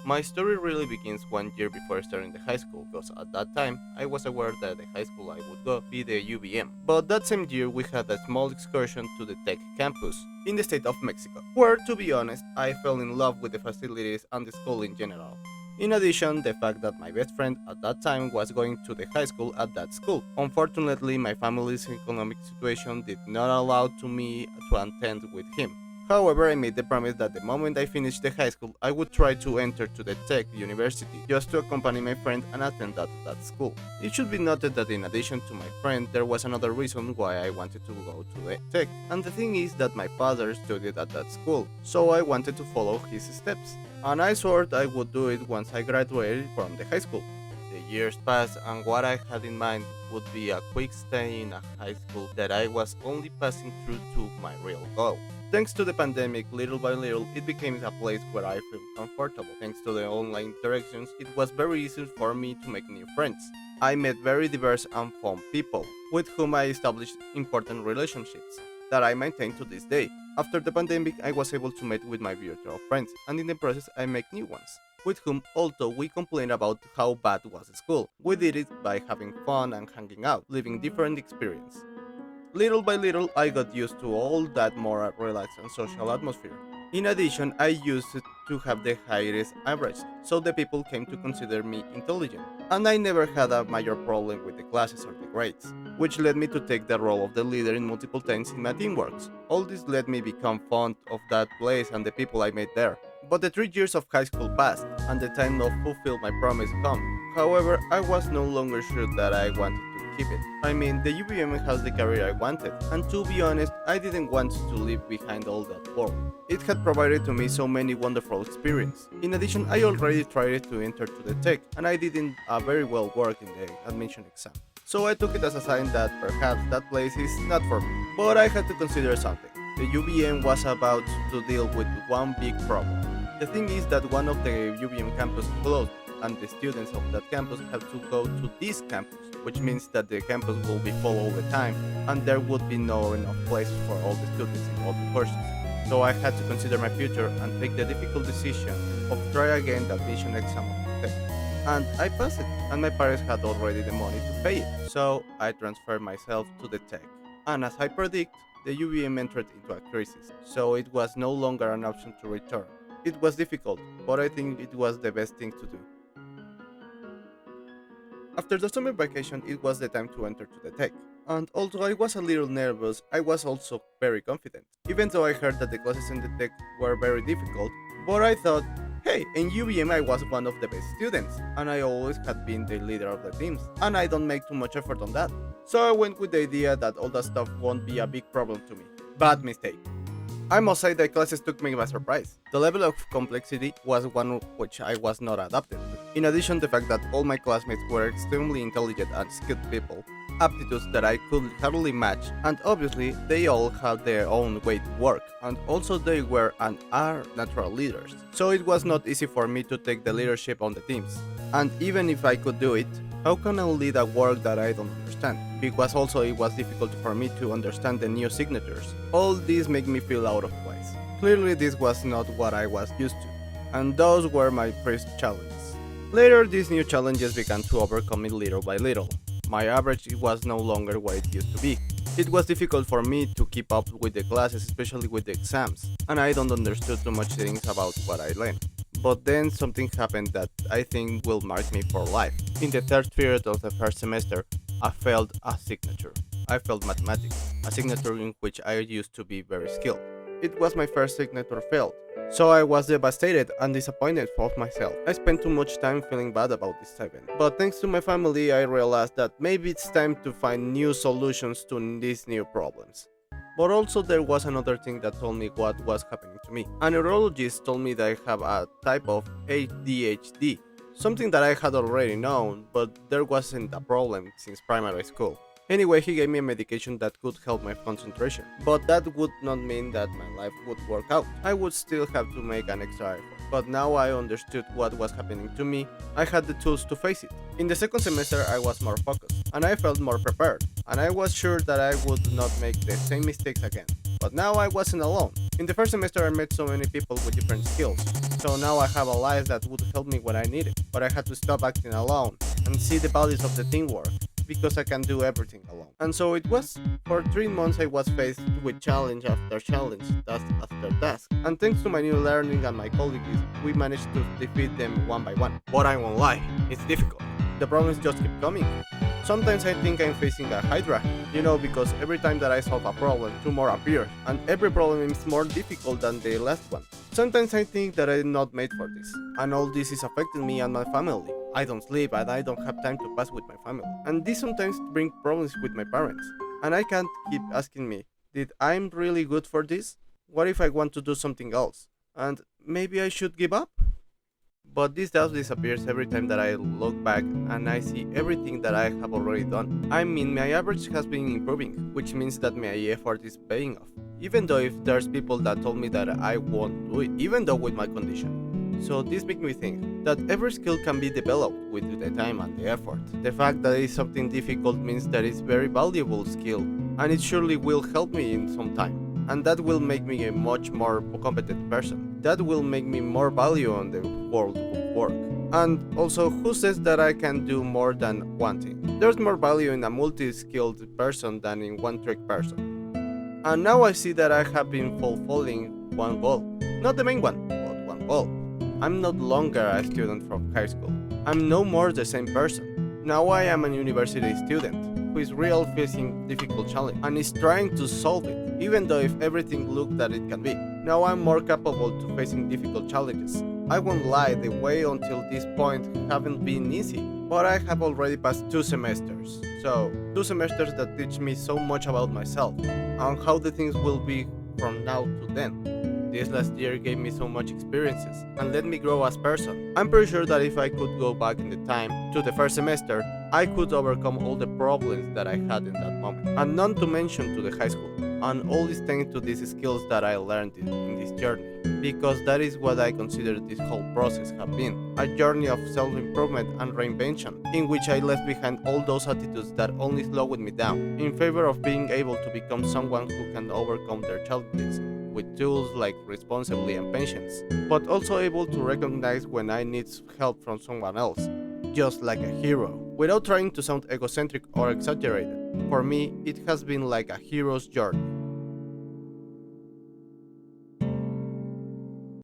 My story really begins 1 year before starting the high school, because at that time I was aware that the high school I would go be the UVM. But that same year we had a small excursion to the Tech campus in the state of Mexico, where, to be honest, I fell in love with the facilities and the school in general. In addition, the fact that my best friend at that time was going to the high school at that school. Unfortunately, my family's economic situation did not allow to me to attend with him. However, I made the promise that the moment I finished the high school, I would try to enter to the Tech University just to accompany my friend and attend that school. It should be noted that in addition to my friend, there was another reason why I wanted to go to the Tech. And the thing is that my father studied at that school, so I wanted to follow his steps. And I swore I would do it once I graduated from the high school. The years passed, and what I had in mind would be a quick stay in a high school that I was only passing through to my real goal. Thanks to the pandemic, little by little, it became a place where I feel comfortable. Thanks to the online interactions, it was very easy for me to make new friends. I met very diverse and fun people, with whom I established important relationships that I maintain to this day. After the pandemic, I was able to meet with my virtual friends, and in the process, I make new ones, with whom, although we complained about how bad was school, we did it by having fun and hanging out, living different experiences. Little by little, I got used to all that more relaxed and social atmosphere. In addition, I used to have the highest average, so the people came to consider me intelligent, and I never had a major problem with the classes or the grades, which led me to take the role of the leader in multiple times in my teamworks. All this led me become fond of that place and the people I met there. But the 3 years of high school passed, and the time to fulfill my promise come. However, I was no longer sure that I wanted to keep it. I mean, the UVM has the career I wanted, and to be honest, I didn't want to leave behind all that work. It had provided to me so many wonderful experiences. In addition, I already tried to enter to the Tech, and I didn't very well work in the admission exam. So I took it as a sign that perhaps that place is not for me. But I had to consider something. The UVM was about to deal with one big problem. The thing is that one of the UVM campus closed, and the students of that campus have to go to this campus, which means that the campus will be full all the time, and there would be no enough places for all the students in all the courses. So I had to consider my future and take the difficult decision of try again the admission exam of the Tech. And I passed it, and my parents had already the money to pay it, so I transferred myself to the Tech. And as I predict, the UVM entered into a crisis, so it was no longer an option to return. It was difficult, but I think it was the best thing to do. After the summer vacation, it was the time to enter to the Tech. And although I was a little nervous, I was also very confident. Even though I heard that the classes in the Tech were very difficult, but I thought, hey, in UVM I was one of the best students, and I always had been the leader of the teams, and I don't make too much effort on that. So I went with the idea that all that stuff won't be a big problem to me. Bad mistake. I must say the classes took me by surprise. The level of complexity was one which I was not adapted to. In addition, the fact that all my classmates were extremely intelligent and skilled people, aptitudes that I could hardly match, and obviously they all had their own way to work, and also they were and are natural leaders. So it was not easy for me to take the leadership on the teams. And even if I could do it, how can I lead a work that I don't understand? Because also it was difficult for me to understand the new signatures. All this made me feel out of place. Clearly this was not what I was used to, and those were my first challenges. Later these new challenges began to overcome me little by little. My average was no longer what it used to be. It was difficult for me to keep up with the classes, especially with the exams, and I don't understand too much things about what I learned. But then something happened that I think will mark me for life. In the third period of the first semester, I failed a signature. I failed mathematics, a signature in which I used to be very skilled. It was my first signature failed, so I was devastated and disappointed of myself. I spent too much time feeling bad about this event. But thanks to my family, I realized that maybe it's time to find new solutions to these new problems. But also there was another thing that told me what was happening to me. A neurologist told me that I have a type of ADHD, something that I had already known, but there wasn't a problem since primary school. Anyway, he gave me a medication that could help my concentration, but that would not mean that my life would work out. I would still have to make an extra effort. But now I understood what was happening to me. I had the tools to face it. In the second semester I was more focused, and I felt more prepared, and I was sure that I would not make the same mistakes again. But now I wasn't alone. In the first semester I met so many people with different skills, So now I have a life that would help me when I need it, but I had to stop acting alone and see the values of the teamwork because I can do everything alone. And so it was. For 3 months I was faced with challenge after challenge, task after task, and thanks to my new learning and my colleagues, we managed to defeat them one by one. But I won't lie, it's difficult. The problems just keep coming. Sometimes I think I'm facing a hydra, because every time that I solve a problem, two more appear, and every problem is more difficult than the last one. Sometimes I think that I'm not made for this, and all this is affecting me and my family. I don't sleep and I don't have time to pass with my family. And this sometimes brings problems with my parents. And I can't keep asking me, did I'm really good for this? What if I want to do something else? And maybe I should give up? But this doubt disappears every time that I look back and I see everything that I have already done. I mean, my average has been improving, which means that my effort is paying off. Even though if there's people that told me that I won't do it, even though with my condition. So this makes me think that every skill can be developed with the time and the effort. The fact that it's something difficult means that it's very valuable skill, and it surely will help me in some time. And that will make me a much more competent person. That will make me more value on the world of work. And also, who says that I can do more than one thing? There's more value in a multi-skilled person than in one-trick person. And now I see that I have been fulfilling one goal. Not the main one, but one goal. I'm not longer a student from high school. I'm no more the same person. Now I am a university student who is real facing difficult challenge and is trying to solve it, even though if everything looked that it can be. Now I'm more capable to facing difficult challenges. I won't lie, the way until this point haven't been easy, but I have already passed 2 semesters. So, 2 semesters that teach me so much about myself and how the things will be from now to then. This last year gave me so much experiences and let me grow as person. I'm pretty sure that if I could go back in the time to the first semester, I could overcome all the problems that I had in that moment. And none to mention to the high school. And all is thanks to these skills that I learned in this journey. Because that is what I consider this whole process have been. A journey of self-improvement and reinvention, in which I left behind all those attitudes that only slowed me down, in favor of being able to become someone who can overcome their challenges with tools like responsibility and patience, but also able to recognize when I need help from someone else, just like a hero, without trying to sound egocentric or exaggerated. For me, it has been like a hero's journey.